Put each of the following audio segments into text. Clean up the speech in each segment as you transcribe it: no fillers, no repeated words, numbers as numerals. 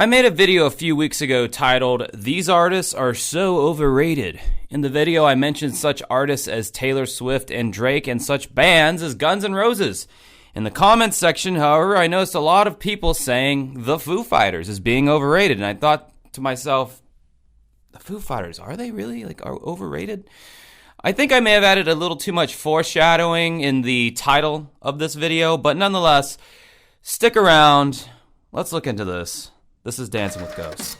I made a video a few weeks ago titled, "These Artists Are So Overrated." In the video, I mentioned such artists as Taylor Swift and Drake and such bands as Guns N' Roses. In the comments section, however, I noticed a lot of people saying the Foo Fighters is being overrated, and I thought to myself, the Foo Fighters, are they really are overrated? I think I may have added a little too much foreshadowing in the title of this video, but nonetheless, stick around. Let's look into this. This is Dancing with Ghosts.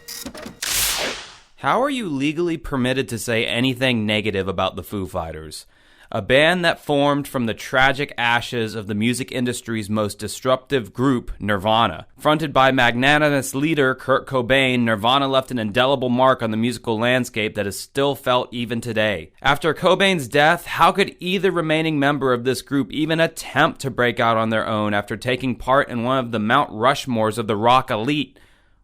How are you legally permitted to say anything negative about the Foo Fighters? A band that formed from the tragic ashes of the music industry's most disruptive group, Nirvana. Fronted by magnanimous leader Kurt Cobain, Nirvana left an indelible mark on the musical landscape that is still felt even today. After Cobain's death, how could either remaining member of this group even attempt to break out on their own after taking part in one of the Mount Rushmores of the rock elite?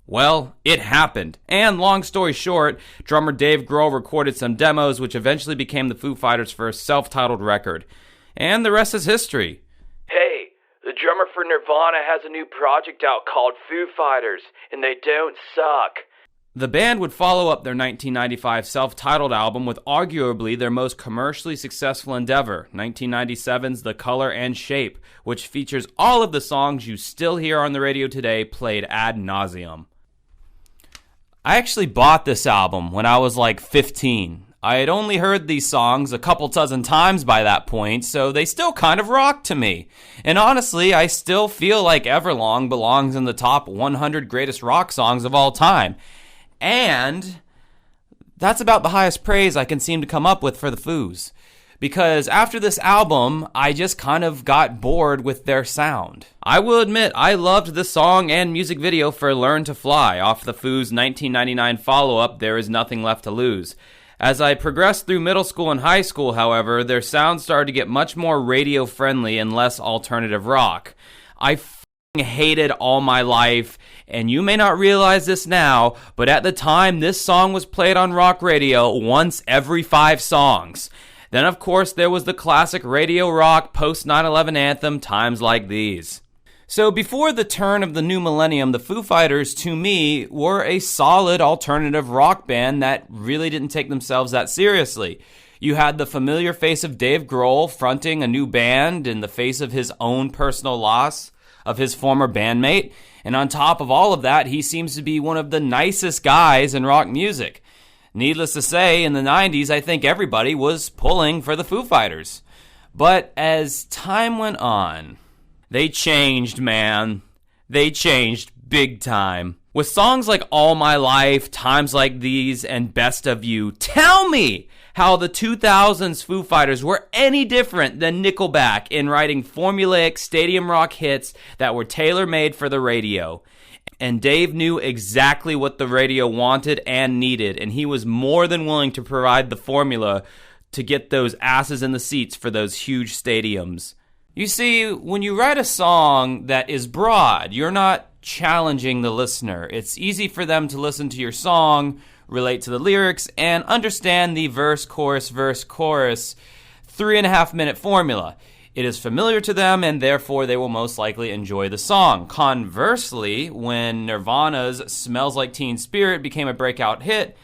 Well, it happened. And long story short, drummer Dave Grohl recorded some demos which eventually became the Foo Fighters' first self-titled record. And the rest is history. Hey, the drummer for Nirvana has a new project out called Foo Fighters, and they don't suck. The band would follow up their 1995 self-titled album with arguably their most commercially successful endeavor, 1997's The Color and Shape, which features all of the songs you still hear on the radio today played ad nauseum. I actually bought this album when I was like 15. I had only heard these songs a couple dozen times by that point, so they still kind of rocked to me. And honestly, I still feel like Everlong belongs in the top 100 greatest rock songs of all time. And that's about the highest praise I can seem to come up with for the Foos. Because after this album, I just kind of got bored with their sound. I will admit, I loved the song and music video for Learn to Fly off the Foos' 1999 follow-up, There Is Nothing Left to Lose. As I progressed through middle school and high school, however, their sound started to get much more radio-friendly and less alternative rock. I hated All My Life, and you may not realize this now, but at the time, this song was played on rock radio once every 5 songs. Then, of course, there was the classic radio rock post-9/11 anthem, Times Like These. So before the turn of the new millennium, the Foo Fighters, to me, were a solid alternative rock band that really didn't take themselves that seriously. You had the familiar face of Dave Grohl fronting a new band in the face of his own personal loss of his former bandmate, and on top of all of that, he seems to be one of the nicest guys in rock music. Needless to say, in the 90s, I think everybody was pulling for the Foo Fighters. But as time went on, they changed, man. They changed big time. With songs like All My Life, Times Like These, and Best of You, tell me how the 2000s Foo Fighters were any different than Nickelback in writing formulaic stadium rock hits that were tailor-made for the radio. And Dave knew exactly what the radio wanted and needed, and he was more than willing to provide the formula to get those asses in the seats for those huge stadiums. You see, when you write a song that is broad, you're not challenging the listener. It's easy for them to listen to your song, relate to the lyrics, and understand the verse, chorus, 3.5-minute formula. It is familiar to them, and therefore they will most likely enjoy the song. Conversely, when Nirvana's Smells Like Teen Spirit became a breakout hit,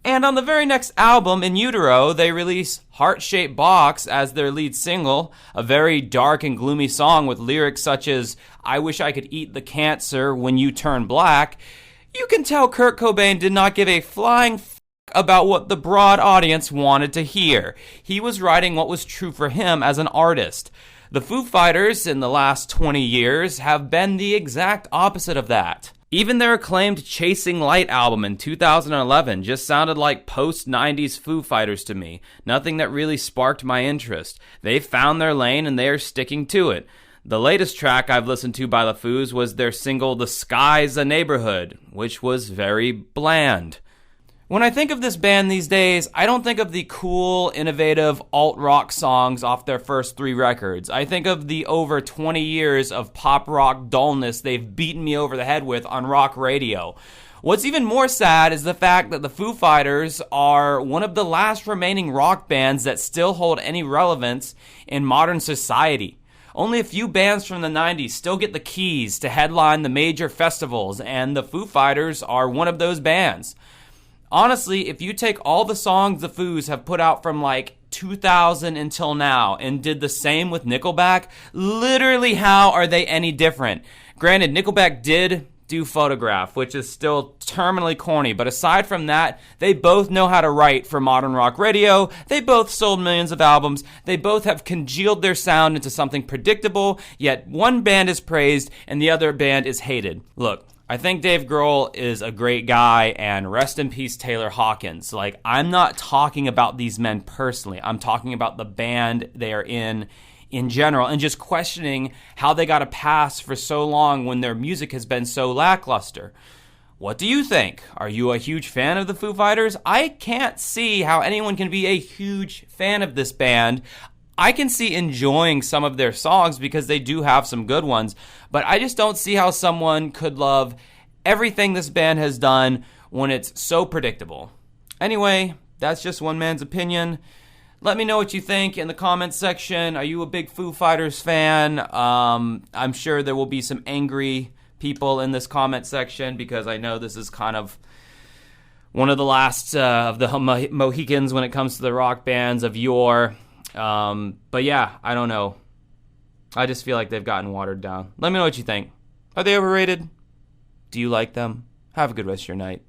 and on the very next album, In Utero, they release Heart-Shaped Box as their lead single, a very dark and gloomy song with lyrics such as, I wish I could eat the cancer when you turn black, you can tell Kurt Cobain did not give a flying about what the broad audience wanted to hear. He was writing what was true for him as an artist. The Foo Fighters in the last 20 years have been the exact opposite of that. Even their acclaimed Chasing Light album in 2011 just sounded like post-90s Foo Fighters to me. Nothing that really sparked my interest. They found their lane and they are sticking to it. The latest track I've listened to by the Foos was their single The Sky's a Neighborhood, which was very bland. When I think of this band these days, I don't think of the cool, innovative alt-rock songs off their first 3 records. I think of the over 20 years of pop-rock dullness they've beaten me over the head with on rock radio. What's even more sad is the fact that the Foo Fighters are one of the last remaining rock bands that still hold any relevance in modern society. Only a few bands from the 90s still get the keys to headline the major festivals, and the Foo Fighters are one of those bands. Honestly, if you take all the songs the Foos have put out from like 2000 until now and did the same with Nickelback, literally how are they any different? Granted, Nickelback did do Photograph, which is still terminally corny, but aside from that, they both know how to write for modern rock radio, they both sold millions of albums, they both have congealed their sound into something predictable, yet one band is praised and the other band is hated. Look, I think Dave Grohl is a great guy, and rest in peace Taylor Hawkins. Like, I'm not talking about these men personally. I'm talking about the band they are in general, and just questioning how they got a pass for so long when their music has been so lackluster. What do you think? Are you a huge fan of the Foo Fighters? I can't see how anyone can be a huge fan of this band. I can see enjoying some of their songs because they do have some good ones, but I just don't see how someone could love everything this band has done when it's so predictable. Anyway, that's just one man's opinion. Let me know what you think in the comments section. Are you a big Foo Fighters fan? I'm sure there will be some angry people in this comment section because I know this is kind of one of the last of the Mohicans when it comes to the rock bands of yore. But yeah, I don't know. I just feel like they've gotten watered down. Let me know what you think. Are they overrated? Do you like them? Have a good rest of your night.